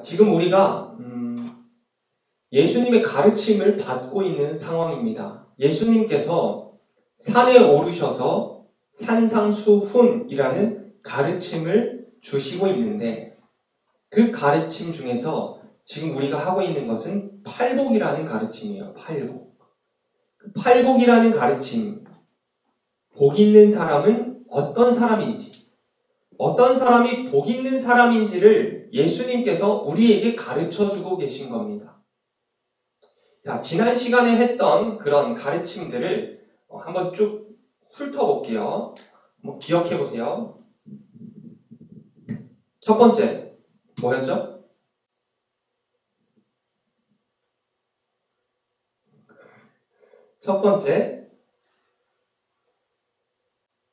지금 우리가 예수님의 가르침을 받고 있는 상황입니다. 예수님께서 산에 오르셔서 산상수훈이라는 가르침을 주시고 있는데 그 가르침 중에서 지금 우리가 하고 있는 것은 팔복이라는 가르침이에요. 팔복. 그 팔복이라는 가르침, 복 있는 사람은 어떤 사람인지, 어떤 사람이 복 있는 사람인지를 예수님께서 우리에게 가르쳐주고 계신 겁니다. 자, 지난 시간에 했던 그런 가르침들을 한번 쭉 훑어볼게요. 한번 기억해보세요. 첫 번째, 뭐였죠? 첫 번째,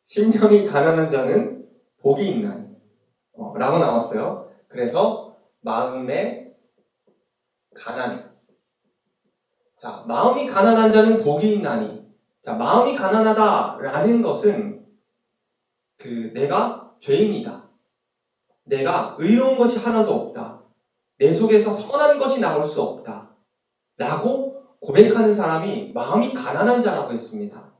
심령이 가난한 자는 복이 있나니 라고 나왔어요. 그래서 마음의 가난. 자, 마음이 가난한 자는 복이 있나니. 자, 마음이 가난하다라는 것은 내가 죄인이다. 내가 의로운 것이 하나도 없다. 내 속에서 선한 것이 나올 수 없다. 라고 고백하는 사람이 마음이 가난한 자라고 했습니다.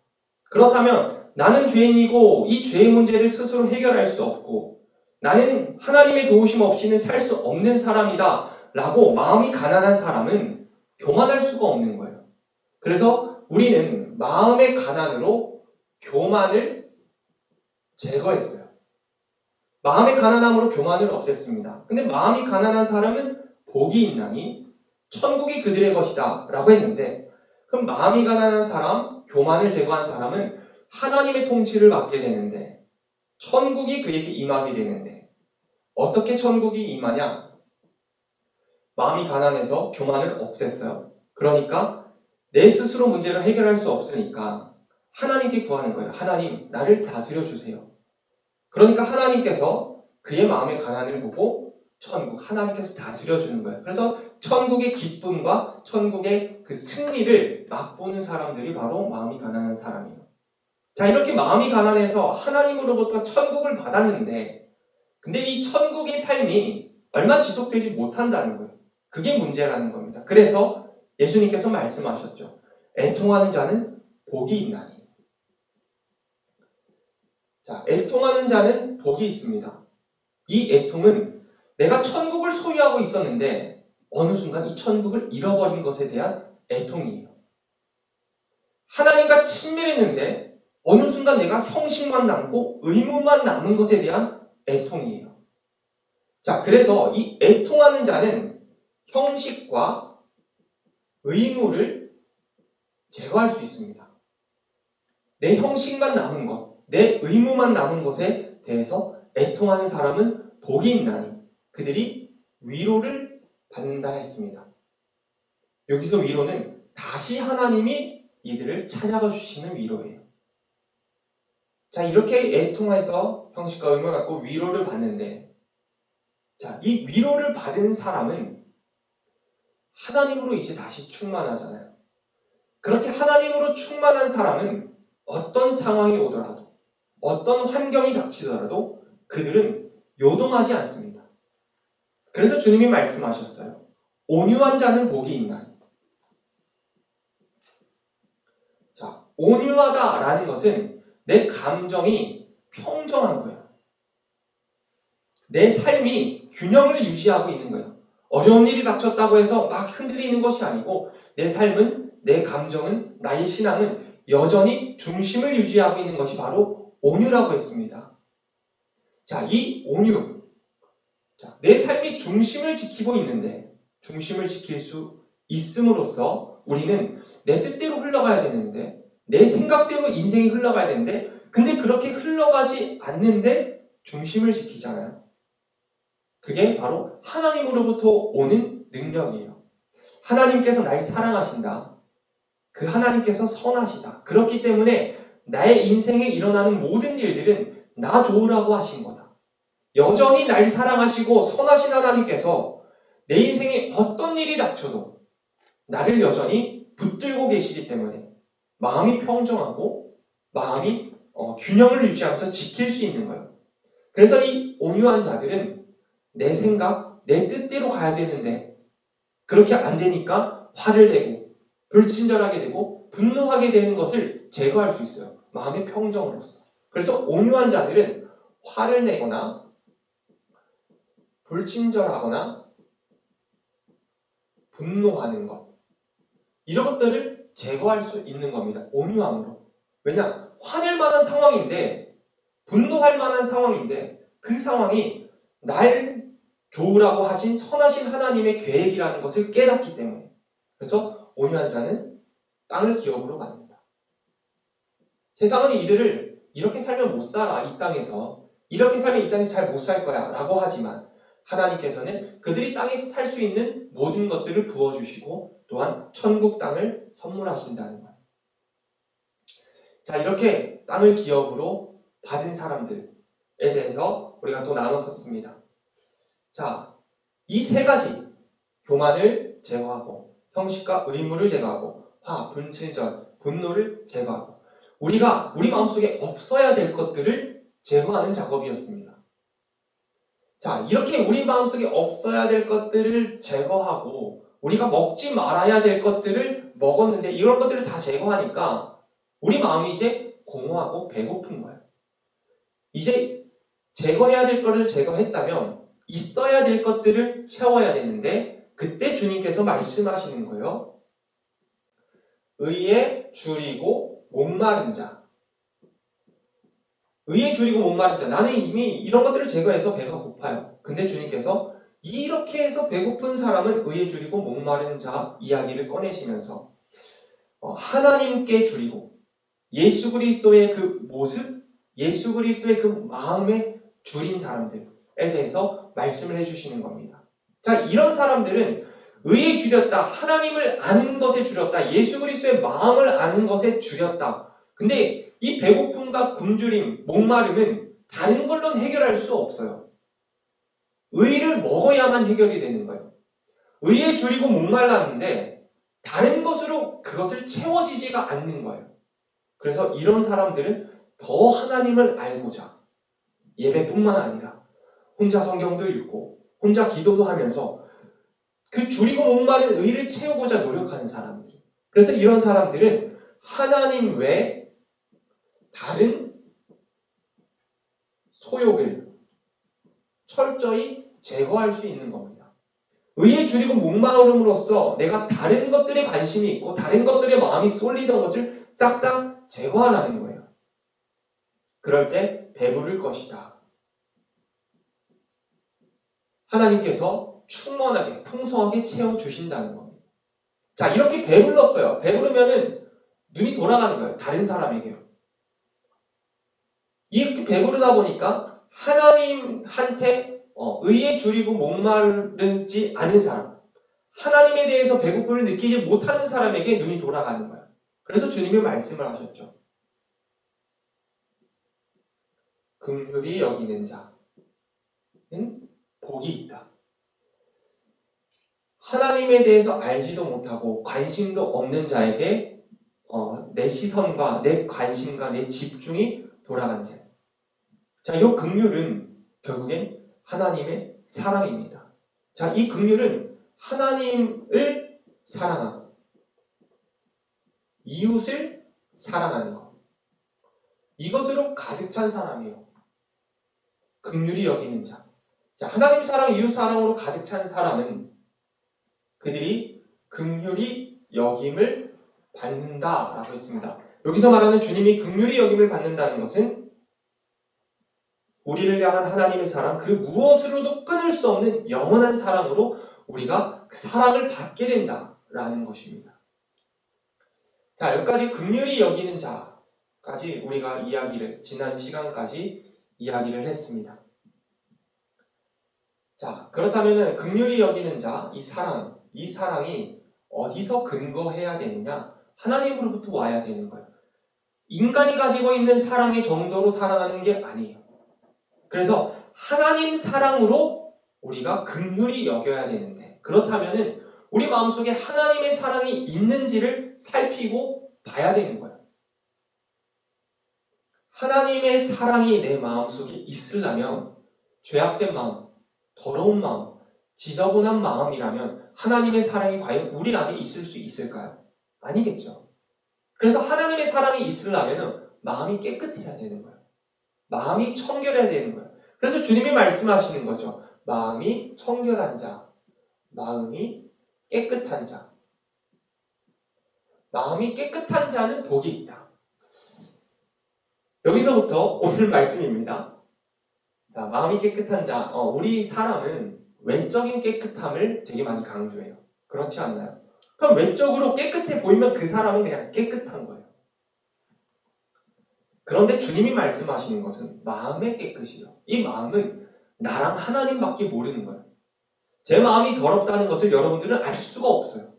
그렇다면 나는 죄인이고 이 죄의 문제를 스스로 해결할 수 없고 나는 하나님의 도우심 없이는 살 수 없는 사람이다. 라고 마음이 가난한 사람은 교만할 수가 없는 거예요. 그래서 우리는 마음의 가난으로 교만을 제거했어요. 마음의 가난함으로 교만을 없앴습니다. 근데 마음이 가난한 사람은 복이 있나니 천국이 그들의 것이다 라고 했는데 그럼 마음이 가난한 사람, 교만을 제거한 사람은 하나님의 통치를 받게 되는데 천국이 그에게 임하게 되는데 어떻게 천국이 임하냐? 마음이 가난해서 교만을 없앴어요. 그러니까 내 스스로 문제를 해결할 수 없으니까 하나님께 구하는 거예요. 하나님, 나를 다스려 주세요. 그러니까 하나님께서 그의 마음의 가난을 보고 하나님께서 다스려 주는 거예요. 그래서 천국의 기쁨과 천국의 그 승리를 맛보는 사람들이 바로 마음이 가난한 사람이에요. 자, 이렇게 마음이 가난해서 하나님으로부터 천국을 받았는데 근데 이 천국의 삶이 얼마 지속되지 못한다는 거예요. 그게 문제라는 겁니다. 그래서 예수님께서 말씀하셨죠. 애통하는 자는 복이 있나니. 자, 애통하는 자는 복이 있습니다. 이 애통은 내가 천국을 소유하고 있었는데 어느 순간 이 천국을 잃어버린 것에 대한 애통이에요. 하나님과 친밀했는데 어느 순간 내가 형식만 남고 의무만 남은 것에 대한 애통이에요. 자, 그래서 이 애통하는 자는 형식과 의무를 제거할 수 있습니다. 내 형식만 남은 것, 내 의무만 남은 것에 대해서 애통하는 사람은 복이 있나니 그들이 위로를 받는다 했습니다. 여기서 위로는 다시 하나님이 이들을 찾아가 주시는 위로예요. 자, 이렇게 애통해서 형식과 의무를 갖고 위로를 받는데 자, 이 위로를 받은 사람은 하나님으로 이제 다시 충만하잖아요. 그렇게 하나님으로 충만한 사람은 어떤 상황이 오더라도 어떤 환경이 닥치더라도 그들은 요동하지 않습니다. 그래서 주님이 말씀하셨어요. 온유한 자는 복이 있나니. 자, 온유하다라는 것은 내 감정이 평정한 거예요. 내 삶이 균형을 유지하고 있는 거예요. 어려운 일이 닥쳤다고 해서 막 흔들리는 것이 아니고 내 삶은, 내 감정은, 나의 신앙은 여전히 중심을 유지하고 있는 것이 바로 온유라고 했습니다. 자, 이 온유. 자, 내 삶이 중심을 지키고 있는데 중심을 지킬 수 있음으로써 우리는 내 뜻대로 흘러가야 되는데 내 생각대로 인생이 흘러가야 되는데 근데 그렇게 흘러가지 않는데 중심을 지키잖아요. 그게 바로 하나님으로부터 오는 능력이에요. 하나님께서 날 사랑하신다. 그 하나님께서 선하시다. 그렇기 때문에 나의 인생에 일어나는 모든 일들은 나 좋으라고 하신 거다. 여전히 날 사랑하시고 선하신 하나님께서 내 인생에 어떤 일이 닥쳐도 나를 여전히 붙들고 계시기 때문에 마음이 평정하고 마음이 균형을 유지하면서 지킬 수 있는 거예요. 그래서 이 온유한 자들은 내 생각, 내 뜻대로 가야 되는데 그렇게 안 되니까 화를 내고 불친절하게 되고 분노하게 되는 것을 제거할 수 있어요. 마음의 평정으로서. 그래서 온유한 자들은 화를 내거나 불친절하거나 분노하는 것, 이런 것들을 제거할 수 있는 겁니다. 온유함으로. 왜냐? 화낼 만한 상황인데, 분노할 만한 상황인데, 그 상황이 날 좋으라고 하신 선하신 하나님의 계획이라는 것을 깨닫기 때문에. 그래서 온유한 자는 땅을 기업으로 받는다. 세상은 이들을 이렇게 살면 못 살아, 이 땅에서. 이렇게 살면 이 땅에서 잘 못 살 거야 라고 하지만 하나님께서는 그들이 땅에서 살 수 있는 모든 것들을 부어주시고 또한 천국 땅을 선물하신다는 거예요. 자, 이렇게 땅을 기업으로 받은 사람들에 대해서 우리가 또 나눴었습니다. 자, 이 세 가지, 교만을 제거하고 형식과 의무를 제거하고 화, 불친절, 분노를 제거하고 우리가 우리 마음속에 없어야 될 것들을 제거하는 작업이었습니다. 자, 이렇게 우리 마음속에 없어야 될 것들을 제거하고 우리가 먹지 말아야 될 것들을 먹었는데 이런 것들을 다 제거하니까 우리 마음이 이제 공허하고 배고픈 거예요. 이제 제거해야 될 것을 제거했다면 있어야 될 것들을 채워야 되는데 그때 주님께서 말씀하시는 거예요. 의에 줄이고 목마른 자. 의에 줄이고 목마른 자. 나는 이미 이런 것들을 제거해서 배가 고파요. 근데 주님께서 이렇게 해서 배고픈 사람은 의에 줄이고 목마른 자 이야기를 꺼내시면서 하나님께 줄이고 예수 그리스도의 그 모습, 예수 그리스도의 그 마음에 줄인 사람들에 대해서 말씀을 해주시는 겁니다. 자, 이런 사람들은 의에 줄였다, 하나님을 아는 것에 줄였다, 예수 그리스도의 마음을 아는 것에 줄였다. 근데 이 배고픔과 굶주림, 목마름은 다른 걸로는 해결할 수 없어요. 의를 먹어야만 해결이 되는 거예요. 의에 줄이고 목말랐는데 다른 것으로 그것을 채워지지가 않는 거예요. 그래서 이런 사람들은 더 하나님을 알고자 예배뿐만 아니라 혼자 성경도 읽고 혼자 기도도 하면서 그 줄이고 목마른 의를 채우고자 노력하는 사람들. 그래서 이런 사람들은 하나님 외에 다른 소욕을 철저히 제거할 수 있는 겁니다. 의에 줄이고 목마름으로써 내가 다른 것들에 관심이 있고 다른 것들에 마음이 쏠리던 것을 싹 다 제거하라는 거예요. 그럴 때 배부를 것이다. 하나님께서 충만하게 풍성하게 채워주신다는 겁니다. 자, 이렇게 배불렀어요. 배부르면은 눈이 돌아가는 거예요. 다른 사람에게요. 이렇게 배부르다 보니까 하나님한테 의에 줄이고 목마르지 않은 사람, 하나님에 대해서 배고픔을 느끼지 못하는 사람에게 눈이 돌아가는 거예요. 그래서 주님이 말씀을 하셨죠. 긍휼히 여기는 자는 복이 있다. 하나님에 대해서 알지도 못하고 관심도 없는 자에게 내 시선과 내 관심과 내 집중이 돌아간 자. 자, 이 긍휼은 결국엔 하나님의 사랑입니다. 자, 이 긍휼은 하나님을 사랑하고 이웃을 사랑하는 것. 이것으로 가득 찬 사람이에요. 긍휼히 여기는 자. 자, 하나님 사랑, 이웃 사랑으로 가득 찬 사람은 그들이 긍휼히 여김을 받는다라고 했습니다. 여기서 말하는 주님이 긍휼히 여김을 받는다는 것은 우리를 향한 하나님의 사랑, 그 무엇으로도 끊을 수 없는 영원한 사랑으로 우리가 그 사랑을 받게 된다라는 것입니다. 자, 여기까지 긍휼히 여기는 자까지 우리가 지난 시간까지 이야기를 했습니다. 자, 그렇다면 긍휼히 여기는 자, 이 사랑이 어디서 근거해야 되느냐? 하나님으로부터 와야 되는 거예요. 인간이 가지고 있는 사랑의 정도로 사랑하는 게 아니에요. 그래서 하나님 사랑으로 우리가 긍휼히 여겨야 되는데, 그렇다면 우리 마음속에 하나님의 사랑이 있는지를 살피고 봐야 되는 거예요. 하나님의 사랑이 내 마음속에 있으려면 죄악된 마음, 더러운 마음, 지저분한 마음이라면 하나님의 사랑이 과연 우리 안에 있을 수 있을까요? 아니겠죠. 그래서 하나님의 사랑이 있으려면 마음이 깨끗해야 되는 거예요. 마음이 청결해야 되는 거예요. 그래서 주님이 말씀하시는 거죠. 마음이 청결한 자, 마음이 깨끗한 자. 마음이 깨끗한 자는 복이 있다. 여기서부터 오늘 말씀입니다. 자, 마음이 깨끗한 자. 우리 사람은 외적인 깨끗함을 되게 많이 강조해요. 그렇지 않나요? 그럼 외적으로 깨끗해 보이면 그 사람은 그냥 깨끗한 거예요. 그런데 주님이 말씀하시는 것은 마음의 깨끗이요. 이 마음은 나랑 하나님밖에 모르는 거예요. 제 마음이 더럽다는 것을 여러분들은 알 수가 없어요.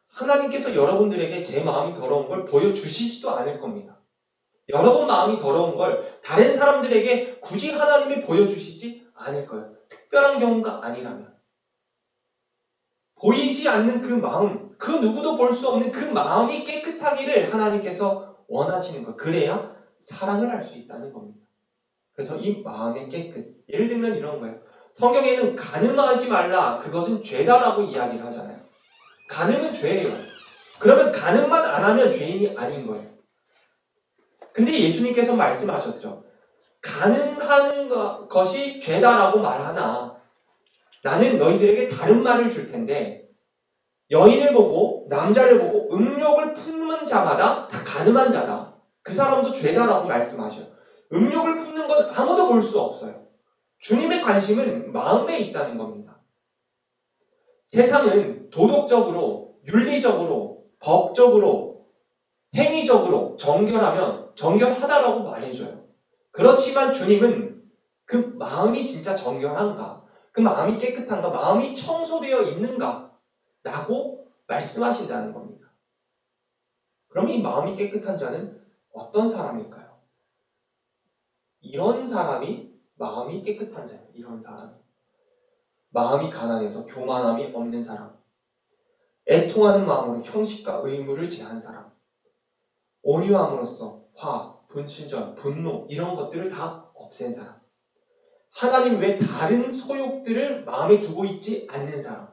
하나님께서 여러분들에게 제 마음이 더러운 걸 보여주시지도 않을 겁니다. 여러분 마음이 더러운 걸 다른 사람들에게 굳이 하나님이 보여주시지 않을 거예요. 특별한 경우가 아니라면. 보이지 않는 그 마음, 그 누구도 볼 수 없는 그 마음이 깨끗하기를 하나님께서 원하시는 거예요. 그래야 사랑을 할 수 있다는 겁니다. 그래서 이 마음의 깨끗. 예를 들면 이런 거예요. 성경에는 간음하지 말라. 그것은 죄다라고 이야기를 하잖아요. 간음은 죄예요. 그러면 간음만 안 하면 죄인이 아닌 거예요. 근데 예수님께서 말씀하셨죠. 간음하는 것이 죄다라고 말하나 나는 너희들에게 다른 말을 줄 텐데 여인을 보고 남자를 보고 음욕을 품는 자마다 다 간음한 자다. 그 사람도 죄다라고 말씀하셔요. 음욕을 품는 건 아무도 볼 수 없어요. 주님의 관심은 마음에 있다는 겁니다. 세상은 도덕적으로, 윤리적으로, 법적으로, 행위적으로 정결하면 정결하다라고 말해줘요. 그렇지만 주님은 그 마음이 진짜 정결한가? 그 마음이 깨끗한가? 마음이 청소되어 있는가? 라고 말씀하신다는 겁니다. 그럼 이 마음이 깨끗한 자는 어떤 사람일까요? 이런 사람이 마음이 깨끗한 자예요. 이런 사람. 마음이 가난해서 교만함이 없는 사람. 애통하는 마음으로 형식과 의무를 제한 사람. 온유함으로써 화, 분신전, 분노 이런 것들을 다 없앤 사람. 하나님 외 다른 소욕들을 마음에 두고 있지 않는 사람.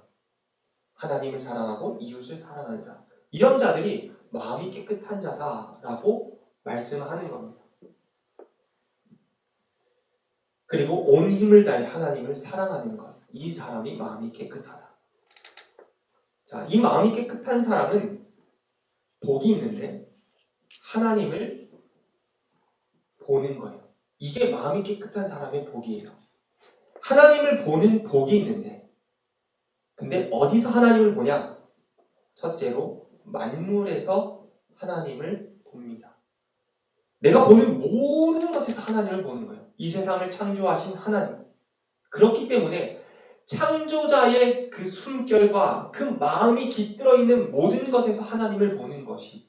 하나님을 사랑하고 이웃을 사랑하는 사람. 이런 자들이 마음이 깨끗한 자다라고 말씀하는 겁니다. 그리고 온 힘을 다해 하나님을 사랑하는 것. 이 사람이 마음이 깨끗하다. 자, 이 마음이 깨끗한 사람은 복이 있는데 하나님을 보는 거예요. 이게 마음이 깨끗한 사람의 복이에요. 하나님을 보는 복이 있는데 근데 어디서 하나님을 보냐? 첫째로 만물에서 하나님을 봅니다. 내가 보는 모든 것에서 하나님을 보는 거예요. 이 세상을 창조하신 하나님. 그렇기 때문에 창조자의 그 숨결과 그 마음이 깃들어 있는 모든 것에서 하나님을 보는 것이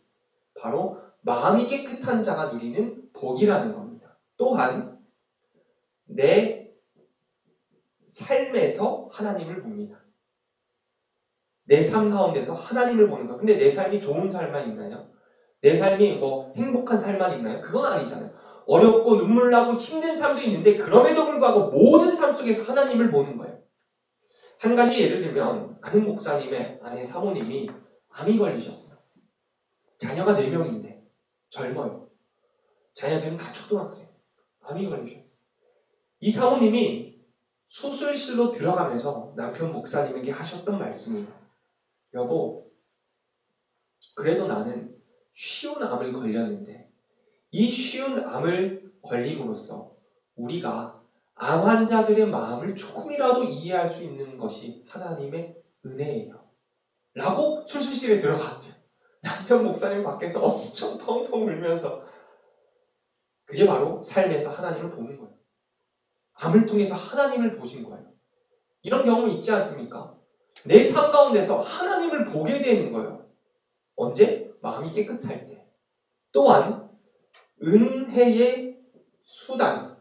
바로 마음이 깨끗한 자가 누리는 복이라는 겁니다. 또한 내 삶에서 하나님을 봅니다. 내 삶 가운데서 하나님을 보는 것. 근데 내 삶이 좋은 삶만 있나요? 내 삶이 행복한 삶만 있나요? 그건 아니잖아요. 어렵고 눈물 나고 힘든 삶도 있는데 그럼에도 불구하고 모든 삶 속에서 하나님을 보는 거예요. 한 가지 예를 들면 아는 목사님의 아내 사모님이 암이 걸리셨어요. 자녀가 4명인데 젊어요. 자녀들은 다 초등학생. 암이 걸리셨어요. 이 사모님이 수술실로 들어가면서 남편 목사님에게 하셨던 말씀이 여보, 그래도 나는 쉬운 암을 걸렸는데 이 쉬운 암을 걸림으로써 우리가 암 환자들의 마음을 조금이라도 이해할 수 있는 것이 하나님의 은혜예요. 라고 수술실에 들어갔죠. 남편 목사님 밖에서 엄청 펑펑 울면서 그게 바로 삶에서 하나님을 보는 거예요. 암을 통해서 하나님을 보신 거예요. 이런 경험이 있지 않습니까? 내 삶 가운데서 하나님을 보게 되는 거예요. 언제? 마음이 깨끗할 때. 또한 은혜의 수단.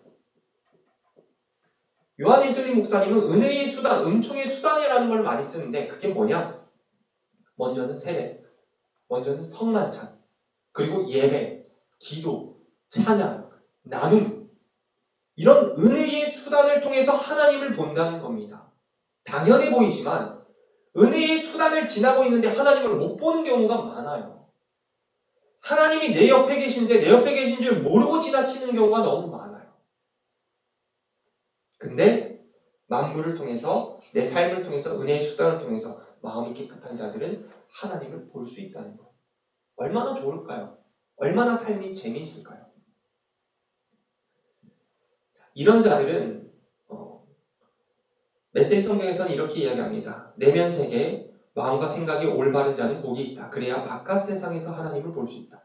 요한 웨슬리 목사님은 은혜의 수단, 은총의 수단이라는 걸 많이 쓰는데 그게 뭐냐? 먼저는 세례, 먼저는 성만찬, 그리고 예배, 기도, 찬양, 나눔 이런 은혜의 수단을 통해서 하나님을 본다는 겁니다. 당연해 보이지만 은혜의 수단을 지나고 있는데 하나님을 못 보는 경우가 많아요. 하나님이 내 옆에 계신데 내 옆에 계신 줄 모르고 지나치는 경우가 너무 많아요. 근데 만물을 통해서 내 삶을 통해서 은혜의 수단을 통해서 마음이 깨끗한 자들은 하나님을 볼 수 있다는 거예요. 얼마나 좋을까요? 얼마나 삶이 재미있을까요? 이런 자들은 메시지 성경에서는 이렇게 이야기합니다. 내면 세계, 마음과 생각이 올바른 자는 복이 있다. 그래야 바깥 세상에서 하나님을 볼 수 있다.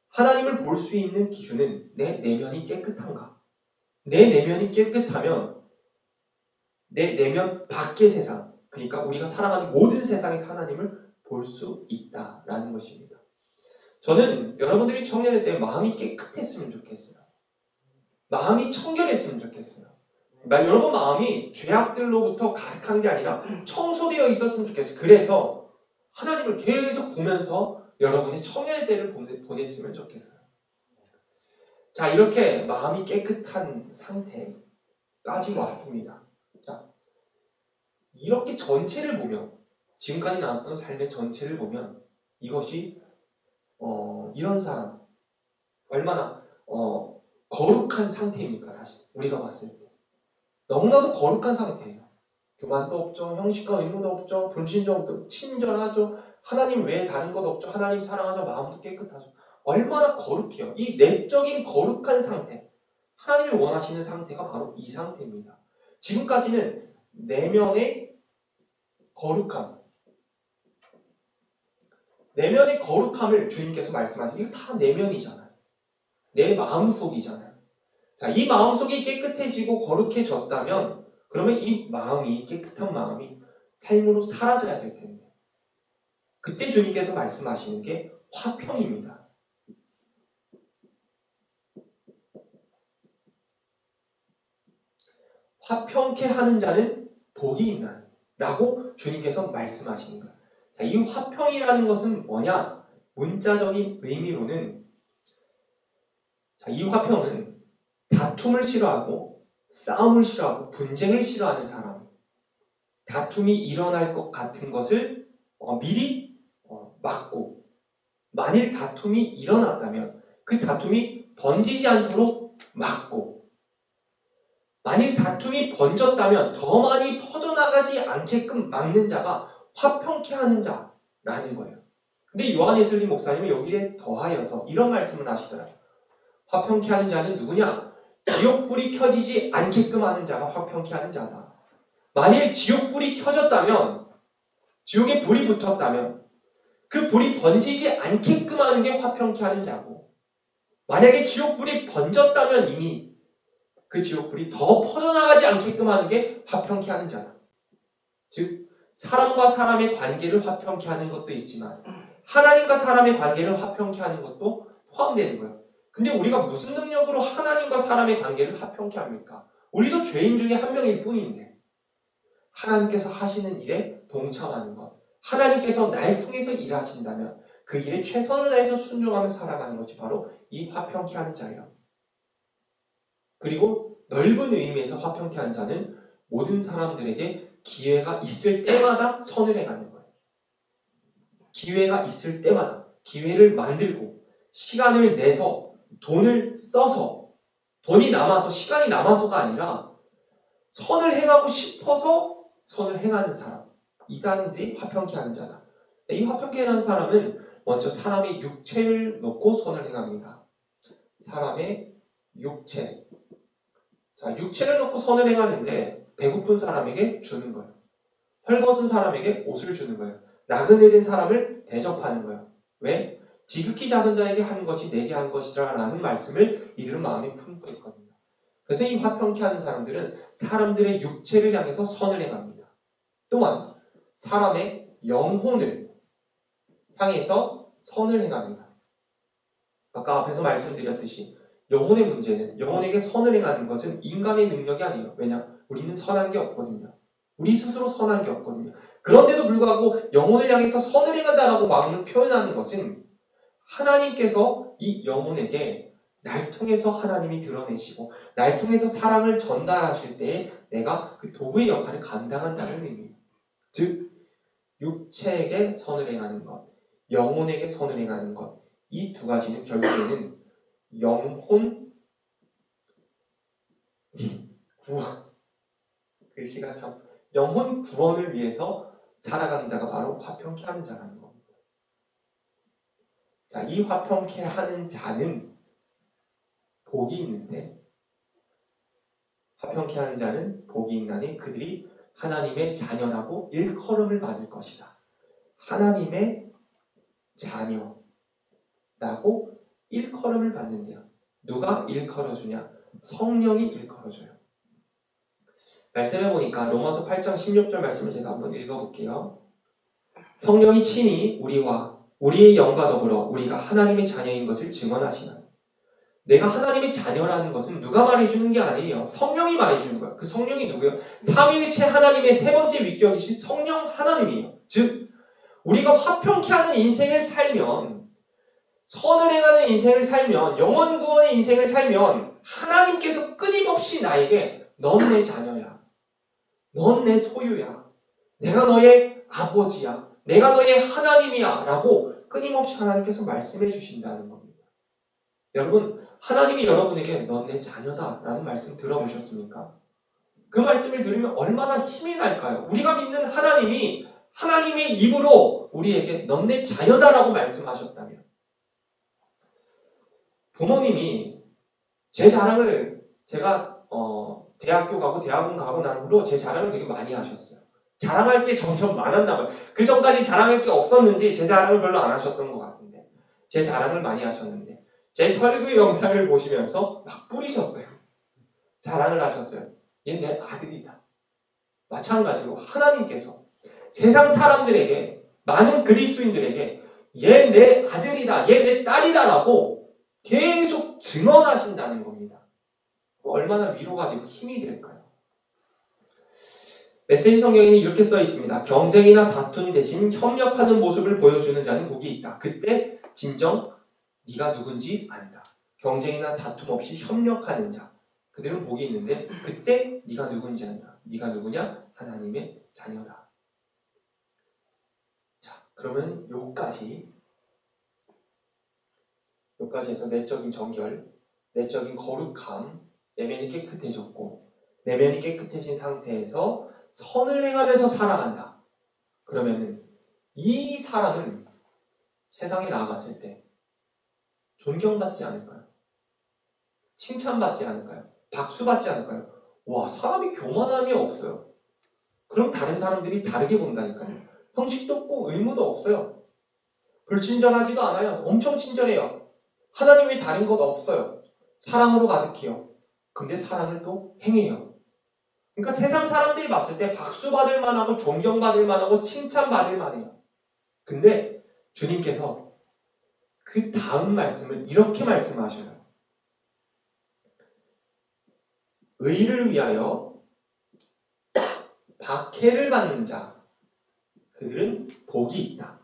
하나님을 볼 수 있는 기준은 내 내면이 깨끗한가? 내 내면이 깨끗하면 내 내면 밖의 세상, 그러니까 우리가 살아가는 모든 세상에서 하나님을 볼 수 있다라는 것입니다. 저는 여러분들이 청년일 때 마음이 깨끗했으면 좋겠어요. 마음이 청결했으면 좋겠어요. 여러분 마음이 죄악들로부터 가득한 게 아니라 청소되어 있었으면 좋겠어요. 그래서 하나님을 계속 보면서 여러분의 청년일 때를 보냈으면 좋겠어요. 자, 이렇게 마음이 깨끗한 상태까지 왔습니다. 자, 이렇게 전체를 보면, 지금까지 나왔던 삶의 전체를 보면 이것이 이런 사람 얼마나 거룩한 상태입니까? 사실 우리가 봤을 때 너무나도 거룩한 상태예요. 교만도 없죠, 형식과 의무도 없죠, 불신정도 친절하죠, 하나님 외에 다른 것 없죠, 하나님 사랑하죠, 마음도 깨끗하죠. 얼마나 거룩해요. 이 내적인 거룩한 상태, 하나님이 원하시는 상태가 바로 이 상태입니다. 지금까지는 내면의 거룩함, 내면의 거룩함을 주님께서 말씀하신 이거 다 내면이잖아요. 내 마음속이잖아요. 자, 이 마음속이 깨끗해지고 거룩해졌다면 그러면 이 마음이, 깨끗한 마음이 삶으로 사라져야 될 텐데, 그때 주님께서 말씀하시는 게 화평입니다. 화평케 하는 자는 복이 있나니 라고 주님께서 말씀하시는 거예요. 자, 이 화평이라는 것은 뭐냐? 문자적인 의미로는, 자, 이 화평은 다툼을 싫어하고 싸움을 싫어하고 분쟁을 싫어하는 사람, 다툼이 일어날 것 같은 것을 미리 막고, 만일 다툼이 일어났다면 그 다툼이 번지지 않도록 막고, 만일 다툼이 번졌다면 더 많이 퍼져나가지 않게끔 막는 자가 화평케 하는 자라는 거예요. 근데 요한 예슬림 목사님은 여기에 더하여서 이런 말씀을 하시더라고요. 화평케 하는 자는 누구냐? 지옥불이 켜지지 않게끔 하는 자가 화평케 하는 자다. 만일 지옥불이 켜졌다면, 지옥에 불이 붙었다면 그 불이 번지지 않게끔 하는 게 화평케 하는 자고, 만약에 지옥불이 번졌다면 이미 그 지옥불이 더 퍼져나가지 않게끔 하는 게 화평케 하는 자다. 즉, 사람과 사람의 관계를 화평케 하는 것도 있지만 하나님과 사람의 관계를 화평케 하는 것도 포함되는 거예요. 근데 우리가 무슨 능력으로 하나님과 사람의 관계를 화평케 합니까? 우리도 죄인 중에 한 명일 뿐인데, 하나님께서 하시는 일에 동참하는 것, 하나님께서 날 통해서 일하신다면 그 일에 최선을 다해서 순종하며 살아가는 것이 바로 이 화평케 하는 자예요. 그리고 넓은 의미에서 화평케 하는 자는 모든 사람들에게 기회가 있을 때마다 선을 행하는 거예요. 기회가 있을 때마다 기회를 만들고 시간을 내서 돈을 써서, 돈이 남아서 시간이 남아서가 아니라 선을 행하고 싶어서 선을 행하는 사람, 이 사람들이 화평케 하는 자다. 이 화평케 하는 사람은 먼저 사람의 육체를 놓고 선을 행합니다. 사람의 육체. 자, 육체를 놓고 선을 행하는데 배고픈 사람에게 주는 거예요. 헐벗은 사람에게 옷을 주는 거예요. 나그네 된 사람을 대접하는 거예요. 왜? 지극히 작은 자에게 한 것이 내게 한 것이라 라는 말씀을 이들은 마음에 품고 있거든요. 그래서 이 화평케 하는 사람들은 사람들의 육체를 향해서 선을 행합니다. 또한 사람의 영혼을 향해서 선을 행합니다. 아까 앞에서 말씀드렸듯이 영혼의 문제는, 영혼에게 선을 행하는 것은 인간의 능력이 아니에요. 왜냐? 우리는 선한 게 없거든요. 우리 스스로 선한 게 없거든요. 그런데도 불구하고 영혼을 향해서 선을 행한다라고 마음을 표현하는 것은 하나님께서 이 영혼에게 날 통해서 하나님이 드러내시고 날 통해서 사랑을 전달하실 때에 내가 그 도구의 역할을 감당한다는 의미예요. 즉 육체에게 선을 행하는 것, 영혼에게 선을 행하는 것, 이 두 가지는 결국에는 영혼 구원, 글씨가 참 영혼 구원을 위해서 살아가는 자가 바로 화평케 하는 자라는 겁니다. 자, 이 화평케 하는 자는 복이 있는데, 화평케 하는 자는 복이 있나니 그들이 하나님의 자녀라고 일컬음을 받을 것이다. 하나님의 자녀라고 일컬음을 받는데요. 누가 일컬어주냐? 성령이 일컬어줘요. 말씀해 보니까 로마서 8장 16절 말씀을 제가 한번 읽어볼게요. 성령이 친히 우리와 우리의 영과 더불어 우리가 하나님의 자녀인 것을 증언하시나니. 내가 하나님의 자녀라는 것은 누가 말해주는 게 아니에요. 성령이 말해주는 거예요. 그 성령이 누구예요? 삼위일체 하나님의 세 번째 위격이신 성령 하나님이에요. 즉 우리가 화평케 하는 인생을 살면, 선을 행하는 인생을 살면, 영원 구원의 인생을 살면 하나님께서 끊임없이 나에게 넌 내 자녀야. 넌 내 소유야. 내가 너의 아버지야. 내가 너의 하나님이야. 라고 끊임없이 하나님께서 말씀해 주신다는 겁니다. 여러분, 하나님이 여러분에게 넌 내 자녀다 라는 말씀 들어보셨습니까? 그 말씀을 들으면 얼마나 힘이 날까요? 우리가 믿는 하나님이 하나님의 입으로 우리에게 넌 내 자녀다라고 말씀하셨다면, 부모님이 제 자랑을, 제가 대학교 가고 대학원 가고 난 후로 제 자랑을 되게 많이 하셨어요. 자랑할 게 점점 많았나 봐요. 그 전까지 자랑할 게 없었는지 제 자랑을 별로 안 하셨던 것 같은데, 제 자랑을 많이 하셨는데 제 설교 영상을 보시면서 막 뿌리셨어요. 자랑을 하셨어요. 얘 내 아들이다. 마찬가지로 하나님께서 세상 사람들에게, 많은 그리스도인들에게 얘 내 아들이다, 얘 내 딸이다 라고 계속 증언하신다는 겁니다. 얼마나 위로가 되고 힘이 될까요? 메시지 성경에는 이렇게 써 있습니다. 경쟁이나 다툼 대신 협력하는 모습을 보여주는 자는 복이 있다. 그때 진정 네가 누군지 안다. 경쟁이나 다툼 없이 협력하는 자, 그들은 복이 있는데 그때 네가 누군지 안다. 네가 누구냐? 하나님의 자녀다. 자, 그러면 요까지 해서 내적인 정결, 내적인 거룩함, 내면이 깨끗해졌고 내면이 깨끗해진 상태에서 선을 행하면서 살아간다. 그러면은 이 사람은 세상에 나아갔을 때 존경받지 않을까요? 칭찬받지 않을까요? 박수받지 않을까요? 와, 사람이 교만함이 없어요. 그럼 다른 사람들이 다르게 본다니까요. 형식도 없고 의무도 없어요. 불친절하지도 않아요. 엄청 친절해요. 하나님이 다른 것 없어요. 사랑으로 가득해요. 근데 사랑을 또 행해요. 그러니까 세상 사람들이 봤을 때 박수받을 만하고 존경받을 만하고 칭찬받을 만해요. 근데 주님께서 그 다음 말씀을 이렇게 말씀하셔요. 의를 위하여 박해를 받는 자, 그들은 복이 있다.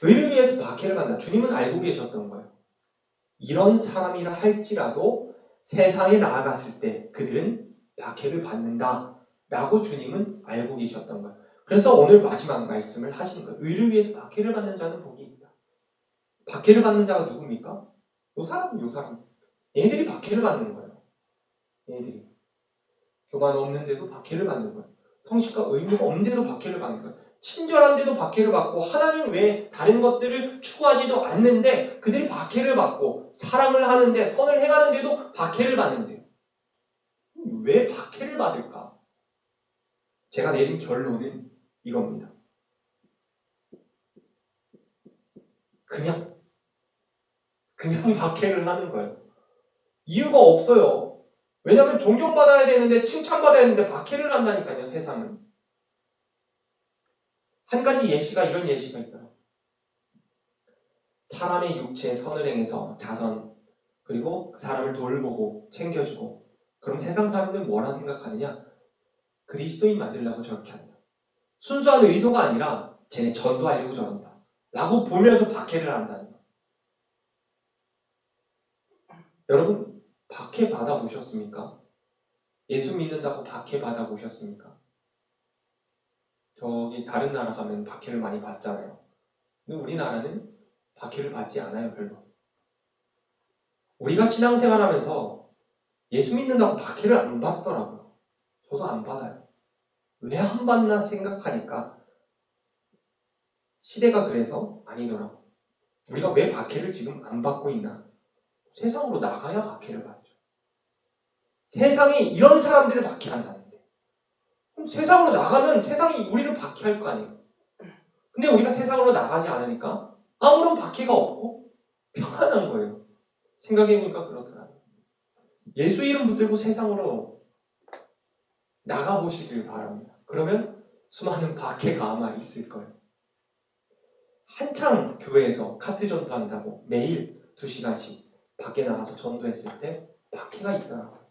의를 위해서 박해를 받는다. 주님은 알고 계셨던 거예요. 이런 사람이라 할지라도 세상에 나아갔을 때 그들은 박해를 받는다 라고 주님은 알고 계셨던 거예요. 그래서 오늘 마지막 말씀을 하시는 거예요. 의를 위해서 박해를 받는 자는 복이 있다. 박해를 받는 자가 누굽니까? 요 사람. 얘들이 박해를 받는 거예요. 얘들이 교만 없는데도 박해를 받는 거예요. 형식과 의무가 없는데도 박해를 받는 거예요. 친절한데도 박해를 받고 하나님 외에 다른 것들을 추구하지도 않는데 그들이 박해를 받고, 사랑을 하는데 선을 행하는데도 박해를 받는데요. 왜 박해를 받을까? 제가 내린 결론은 이겁니다. 그냥 박해를 하는 거예요. 이유가 없어요. 왜냐하면 존경받아야 되는데, 칭찬받아야 되는데 박해를 한다니까요. 세상은. 한 가지 이런 예시가 있더라고요. 사람의 육체에 선을 행해서 자선, 그리고 그 사람을 돌보고 챙겨주고, 그럼 세상 사람들은 뭐라 생각하느냐? 그리스도인 만들려고 저렇게 한다. 순수한 의도가 아니라 쟤네 전도하려고 저런다 라고 보면서 박해를 한다는 거예요. 여러분, 박해 받아보셨습니까? 예수 믿는다고 박해 받아보셨습니까? 저기 다른 나라 가면 박해를 많이 받잖아요. 근데 우리나라는 박해를 받지 않아요, 별로. 우리가 신앙생활하면서 예수 믿는다고 박해를 안 받더라고요. 저도 안 받아요. 왜 안 받나 생각하니까 시대가 그래서 아니더라고요. 우리가 왜 박해를 지금 안 받고 있나? 세상으로 나가야 박해를 받죠. 세상이 이런 사람들을 박해한다는데. 그럼 세상으로 나가면 세상이 우리를 박해할 거 아니에요. 근데 우리가 세상으로 나가지 않으니까 아무런 박해가 없고 평안한 거예요. 생각해보니까 그렇더라고요. 예수 이름 붙들고 세상으로 나가보시길 바랍니다. 그러면 수많은 박해가 아마 있을 거예요. 한창 교회에서 카트 전도한다고 매일 2시간씩 밖에 나가서 전도했을 때 박해가 있더라고요.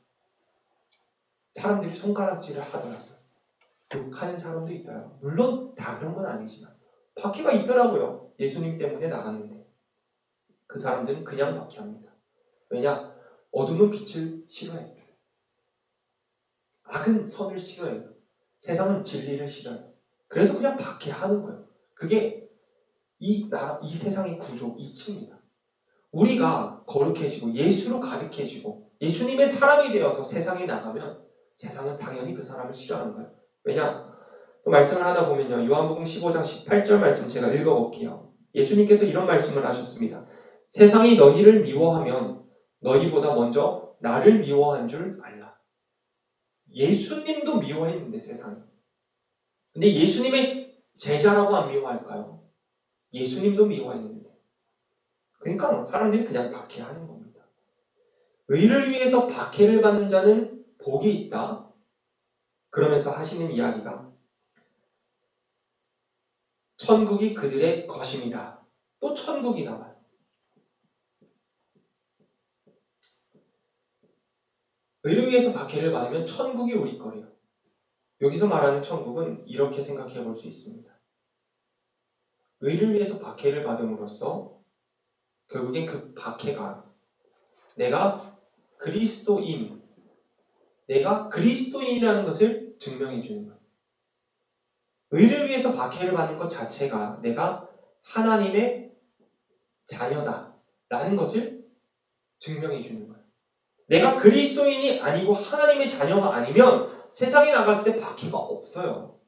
사람들이 손가락질을 하더라고요. 욕하는 사람도 있더라고요. 물론 다 그런 건 아니지만 박해가 있더라고요. 예수님 때문에 나갔는데 그 사람들은 그냥 박해합니다. 왜냐? 어둠은 빛을 싫어해요. 악은 선을 싫어해요. 세상은 진리를 싫어해요. 그래서 그냥 박해하는 거예요. 그게 이 세상의 구조, 이치입니다. 우리가 거룩해지고 예수로 가득해지고 예수님의 사람이 되어서 세상에 나가면 세상은 당연히 그 사람을 싫어하는 거예요. 왜냐? 또 말씀을 하다 보면요. 요한복음 15장 18절 말씀 제가 읽어볼게요. 예수님께서 이런 말씀을 하셨습니다. 세상이 너희를 미워하면 너희보다 먼저 나를 미워한 줄 알라. 예수님도 미워했는데 세상이. 근데 예수님의 제자라고 안 미워할까요? 예수님도 미워했는데. 그러니까 사람들이 그냥 박해하는 겁니다. 의를 위해서 박해를 받는 자는 복이 있다. 그러면서 하시는 이야기가 천국이 그들의 것입니다. 또 천국이 나와요. 의를 위해서 박해를 받으면 천국이 우리 거예요. 여기서 말하는 천국은 이렇게 생각해 볼 수 있습니다. 의를 위해서 박해를 받음으로써 결국엔 그 박해가 내가 그리스도인이라는 것을 증명해 주는 거예요. 의를 위해서 박해를 받는 것 자체가 내가 하나님의 자녀다라는 것을 증명해 주는 거예요. 내가 그리스도인이 아니고 하나님의 자녀가 아니면 세상에 나갔을 때 박해가 없어요.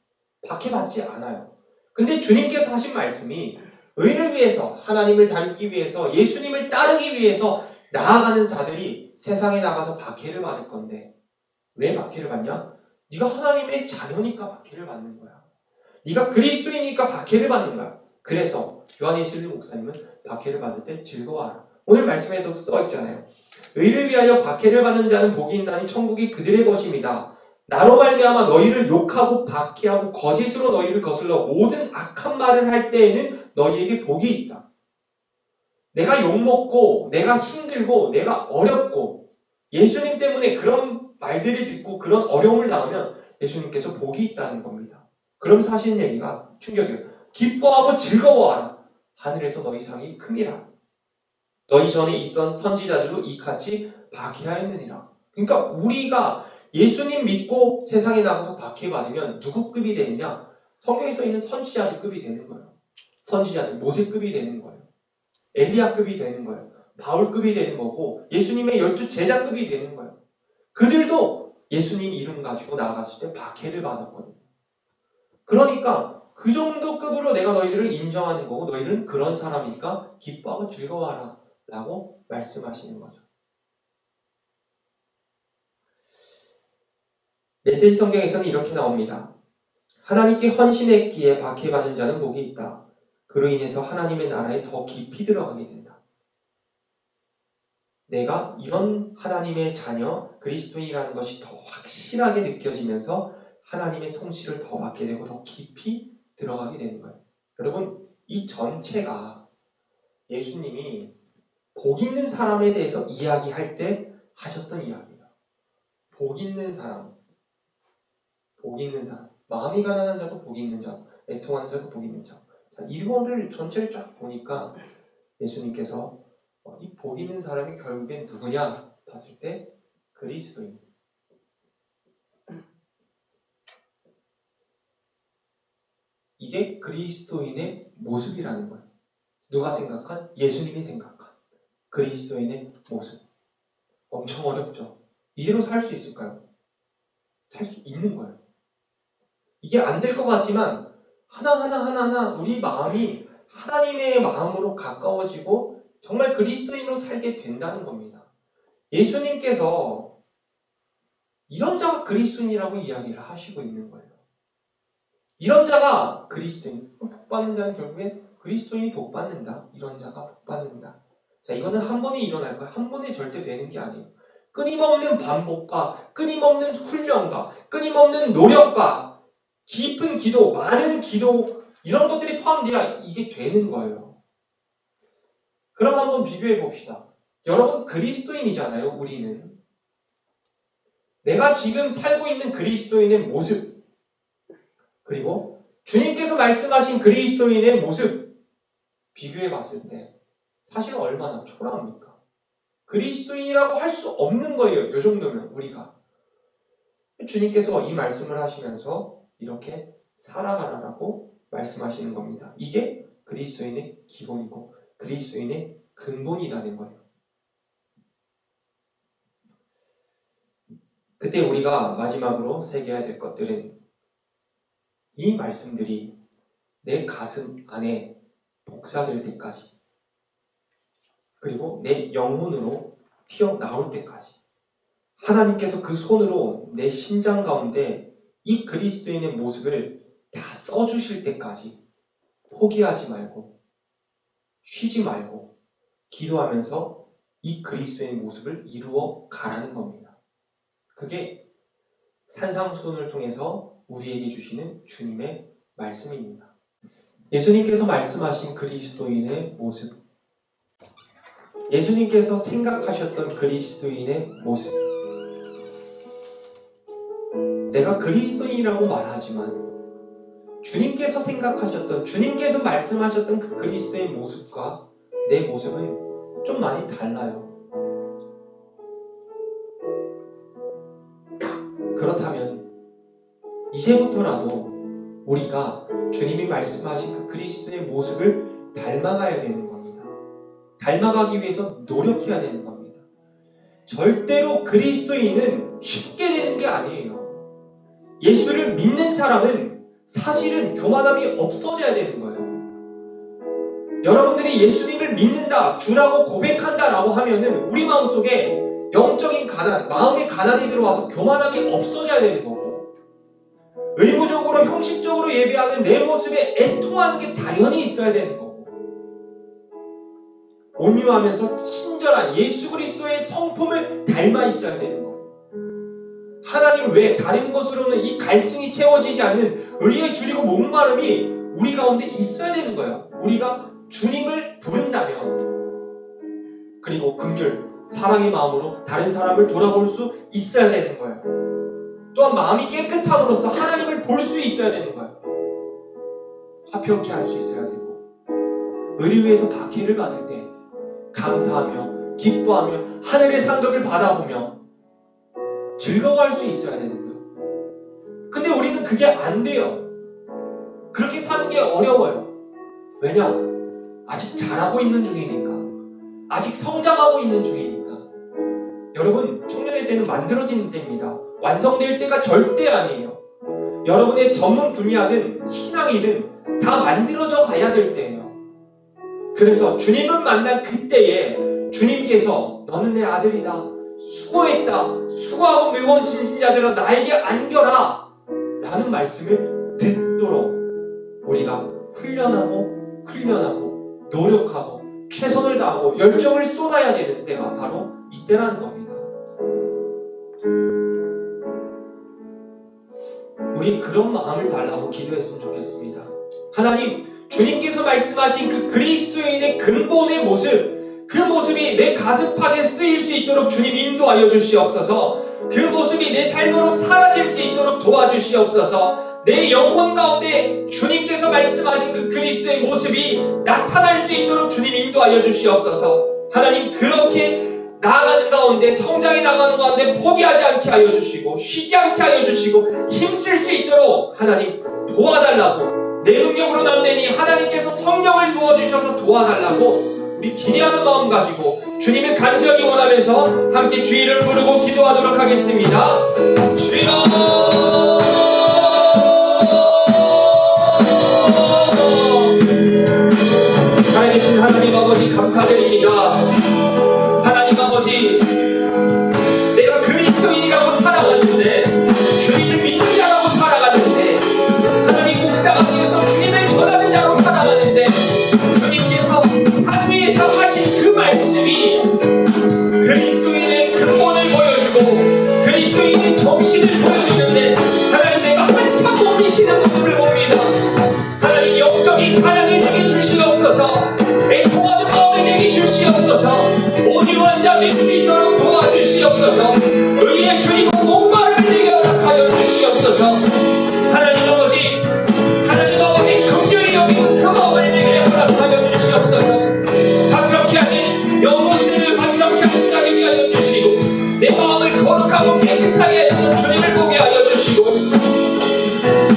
박해받지 않아요. 근데 주님께서 하신 말씀이 의를 위해서, 하나님을 닮기 위해서, 예수님을 따르기 위해서 나아가는 자들이 세상에 나가서 박해를 받을 건데 왜 박해를 받냐? 네가 하나님의 자녀니까 박해를 받는 거야. 네가 그리스도이니까 박해를 받는 거야. 그래서 요한의 실리 목사님은 박해를 받을 때 즐거워하라. 오늘 말씀에서 써 있잖아요. 의를 위하여 박해를 받는 자는 복이 있나니 천국이 그들의 것입니다. 나로 말미암아 너희를 욕하고 박해하고 거짓으로 너희를 거슬러 모든 악한 말을 할 때에는 너희에게 복이 있다. 내가 욕먹고 내가 힘들고 내가 어렵고 예수님 때문에 그런 말들을 듣고 그런 어려움을 당하면 예수님께서 복이 있다는 겁니다. 그러면서 하시는 얘기가 충격이에요. 기뻐하고 즐거워하라. 하늘에서 너희 상이 큼이라. 너희 전에 있던 선지자들도 이같이 박해하였느니라. 그러니까 우리가 예수님 믿고 세상에 나가서 박해받으면 누구 급이 되느냐? 성경에 써 있는 선지자들 급이 되는 거예요. 선지자들, 모세급이 되는 거예요. 엘리야급이 되는 거예요. 바울급이 되는 거고 예수님의 12 제자급이 되는 거예요. 그들도 예수님 이름 가지고 나아갔을 때 박해를 받았거든요. 그러니까 그 정도 급으로 내가 너희들을 인정하는 거고 너희들은 그런 사람이니까 기뻐하고 즐거워하라 라고 말씀하시는 거죠. 메시지 성경에서는 이렇게 나옵니다. 하나님께 헌신했기에 박해받는 자는 복이 있다. 그로 인해서 하나님의 나라에 더 깊이 들어가게 된다. 내가 이런 하나님의 자녀, 그리스도인이라는 것이 더 확실하게 느껴지면서 하나님의 통치를 더 받게 되고 더 깊이 들어가게 되는 거예요. 여러분, 이 전체가 예수님이 복 있는 사람에 대해서 이야기할 때 하셨던 이야기예요. 복 있는 사람, 복 있는 사람. 마음이 가난한 자도 복 있는 자, 애통하는 자도 복 있는 자. 이거를 전체를 쫙 보니까 예수님께서 이 보이는 사람이 결국엔 누구냐 봤을 때 그리스도인. 이게 그리스도인의 모습이라는 거예요. 누가 생각한? 예수님이 생각한 그리스도인의 모습. 엄청 어렵죠. 이대로 살 수 있을까요? 살 수 있는 거예요. 이게 안 될 것 같지만 하나하나 우리 마음이 하나님의 마음으로 가까워지고 정말 그리스도인으로 살게 된다는 겁니다. 예수님께서 이런 자가 그리스도인이라고 이야기를 하시고 있는 거예요. 이런 자가 그리스도인, 복받는 자는 결국엔 그리스도인이 복받는다. 이런 자가 복받는다. 자, 이거는 한 번에 일어날 거예요. 한 번에 절대 되는 게 아니에요. 끊임없는 반복과 끊임없는 훈련과 끊임없는 노력과 깊은 기도, 많은 기도 이런 것들이 포함돼야 이게 되는 거예요. 그럼 한번 비교해 봅시다. 여러분 그리스도인이잖아요. 우리는. 내가 지금 살고 있는 그리스도인의 모습 그리고 주님께서 말씀하신 그리스도인의 모습 비교해 봤을 때 사실 얼마나 초라합니까? 그리스도인이라고 할 수 없는 거예요. 이 정도면 우리가. 주님께서 이 말씀을 하시면서 이렇게 살아가라라고 말씀하시는 겁니다. 이게 그리스도인의 기본이고 그리스도인의 근본이라는 거예요. 그때 우리가 마지막으로 새겨야 될 것들은 이 말씀들이 내 가슴 안에 복사될 때까지 그리고 내 영혼으로 튀어나올 때까지 하나님께서 그 손으로 내 심장 가운데 이 그리스도인의 모습을 다 써주실 때까지 포기하지 말고 쉬지 말고 기도하면서 이 그리스도인의 모습을 이루어 가라는 겁니다. 그게 산상수훈을 통해서 우리에게 주시는 주님의 말씀입니다. 예수님께서 말씀하신 그리스도인의 모습, 예수님께서 생각하셨던 그리스도인의 모습, 내가 그리스도인이라고 말하지만 주님께서 생각하셨던, 주님께서 말씀하셨던 그 그리스도의 모습과 내 모습은 좀 많이 달라요. 그렇다면 이제부터라도 우리가 주님이 말씀하신 그 그리스도의 모습을 닮아가야 되는 겁니다. 닮아가기 위해서 노력해야 되는 겁니다. 절대로 그리스도인은 쉽게 되는 게 아니에요. 예수를 믿는 사람은 사실은 교만함이 없어져야 되는 거예요. 여러분들이 예수님을 믿는다, 주라고 고백한다라고 하면은 우리 마음속에 영적인 가난, 마음의 가난이 들어와서 교만함이 없어져야 되는 거고 의무적으로 형식적으로 예배하는 내 모습에 애통하는 게 당연히 있어야 되는 거고 온유하면서 친절한 예수 그리스도의 성품을 닮아 있어야 되는 거고 하나님 외에 다른 것으로는 이 갈증이 채워지지 않는 의에 줄이고 목마름이 우리 가운데 있어야 되는 거예요. 우리가 주님을 부른다면 그리고 긍휼, 사랑의 마음으로 다른 사람을 돌아볼 수 있어야 되는 거예요. 또한 마음이 깨끗함으로써 하나님을 볼 수 있어야 되는 거예요. 화평케 할 수 있어야 되고 의를 위해서 박해를 받을 때 감사하며 기뻐하며 하늘의 상급을 받아보며 즐거워할 수 있어야 되는 거예요. 근데 우리는 그게 안 돼요. 그렇게 사는 게 어려워요. 왜냐? 아직 자라고 있는 중이니까. 아직 성장하고 있는 중이니까. 여러분, 청년의 때는 만들어지는 때입니다. 완성될 때가 절대 아니에요. 여러분의 전문 분야든 신앙이든 다 만들어져 가야 될 때예요. 그래서 주님을 만난 그때에 주님께서 너는 내 아들이다. 수고했다. 수고하고 무거운 짐진 자들아 나에게 안겨라. 라는 말씀을 듣도록 우리가 훈련하고 노력하고 최선을 다하고 열정을 쏟아야 되는 때가 바로 이때라는 겁니다. 우리 그런 마음을 달라고 기도했으면 좋겠습니다. 하나님, 주님께서 말씀하신 그 그리스도인의 근본의 모습, 그 모습이 내 가슴팍에 쓰일 수 있도록 주님 인도하여 주시옵소서. 그 모습이 내 삶으로 사라질 수 있도록 도와주시옵소서. 내 영혼 가운데 주님께서 말씀하신 그 그리스도의 모습이 나타날 수 있도록 주님 인도하여 주시옵소서. 하나님 그렇게 나아가는 가운데, 성장해 나가는 가운데 포기하지 않게 하여 주시고 쉬지 않게 하여 주시고 힘쓸 수 있도록 하나님 도와달라고, 내 능력으로는 안 되니 하나님께서 성령을 부어주셔서 도와달라고 우리 기대하는 마음 가지고 주님을 간절히 원하면서 함께 주의를 부르고 기도하도록 하겠습니다. 주여, 살아계신 하나님 아버지 감사드립니다. 하나님 아버지, 내가 그리스도인이라고 살아갔는데, 주님을 믿는 자라고 살아갔는데, 하나님 묵상하기 위해서 주님을 전하는 자로 살아가는데, 주님께서 산 위에서 하신 그 말씀이 그리스도인의 근본을 보여주고 그리스도인의 정신을 보여주는데, 하나님 내가 한참 못 미치는 모습을 봅니다. 하나님 영적인 가난을 내게 주시옵소서. 애통하는 마음을 내게 주시옵소서. 온유한 자 될 수 있도록 도와주시옵소서. 의의 주님은 목마름을 내게 허락하여 주시옵소서. 하나님 아버지, 하나님 아버지 긍휼히 여기는 그 마음을 내게 허락하여 주시옵소서. 반벽히 하는 영혼들을 반벽히 하는 자게 하여 주시고, 내 마음을 거룩하고 깨끗하게 해서 주님을 보게 하여 주시고,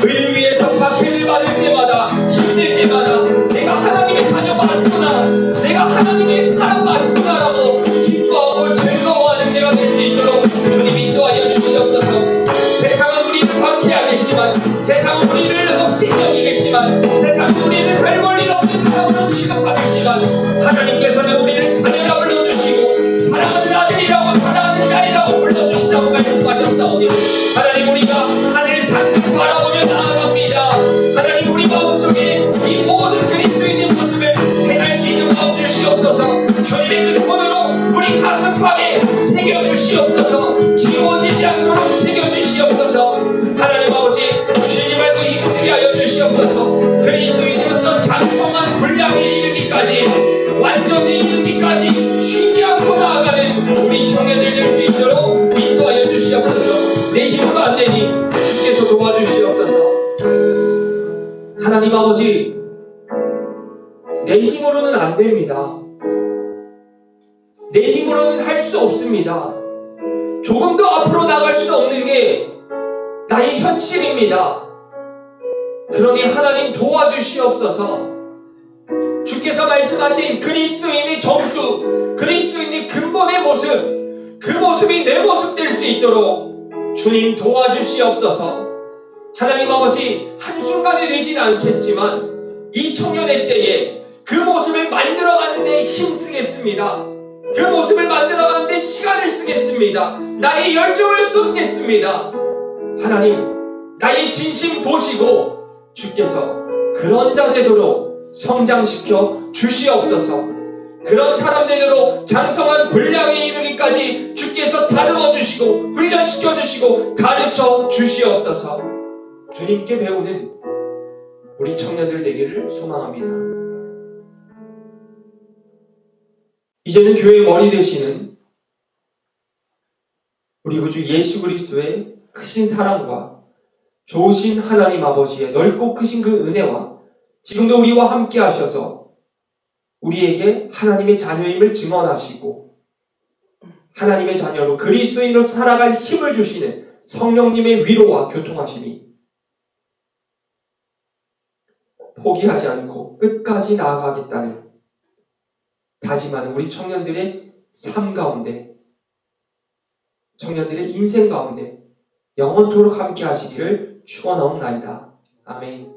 의를 위해서 박해를 받을 때마다, 힘들 때마다 내가 하나님의 자녀가 아니구나, 내가 하나님의 사람가 아니구나라고 기뻐하고 즐거워하는 내가 될 수 있도록 주님 인도하여 주시옵소서. 세상은 우리를 박해하겠지만, 세상은 우리를 없이 여기겠지만, 세상은 우리를 별 볼일 없는 사람으로 취급하겠지만, 하나님께서는 우리를 자녀라 불러주시고 사랑하는 아들이라고 사랑하는 딸이라고 불러주시다고 말씀하셨사오니, 하나님 우리가 하늘 산을 바라보며 나아갑니다. 하나님 우리 마음속에 이 모든 그리스도인의 모습을 행할 수 있는 마음 주시옵소서. 주님의 그 손으로 우리 가슴팍에 새겨주시옵소서. 지워지지 않도록 새겨주시옵소서. 하나님 아버지 쉬지 말고 힘쓰게 하여 주시옵소서. 그리스도인으로서 장성한 분량에 이르기까지, 완전히 이르기까지 쉬지 않고 나아가는 우리 청년들 될 수 있도록 인도하여 주시옵소서. 내 힘으로 안 되니 주께서 도와주시옵소서. 하나님 아버지, 내 힘으로는 안 됩니다. 내 힘으로는 할 수 없습니다. 조금 더 앞으로 나갈 수 없는 게 나의 현실입니다. 그러니 하나님 도와주시옵소서. 주께서 말씀하신 그리스도인의 정수, 그리스도인의 근본의 모습, 그 모습이 내 모습 될 수 있도록 주님 도와주시옵소서. 하나님 아버지, 한순간에 되진 않겠지만 이 청년의 때에 그 모습을 만들어가는 데 힘쓰겠습니다. 그 모습을 만들어가는 데 시간을 쓰겠습니다. 나의 열정을 쏟겠습니다. 하나님, 나의 진심 보시고 주께서 그런 자 되도록 성장시켜 주시옵소서. 그런 사람 되도록 장성한 분량에 이르기까지 주께서 다듬어 주시고 훈련시켜 주시고 가르쳐 주시옵소서. 주님께 배우는 우리 청년들 되기를 소망합니다. 이제는 교회의 머리 되시는 우리 구주 예수 그리스도의 크신 사랑과 좋으신 하나님 아버지의 넓고 크신 그 은혜와 지금도 우리와 함께 하셔서 우리에게 하나님의 자녀임을 증언하시고 하나님의 자녀로 그리스도인으로 살아갈 힘을 주시는 성령님의 위로와 교통하심이 포기하지 않고 끝까지 나아가겠다는 다짐하는 우리 청년들의 삶 가운데, 청년들의 인생 가운데 영원토록 함께 하시기를 축원하옵나이다. 아멘.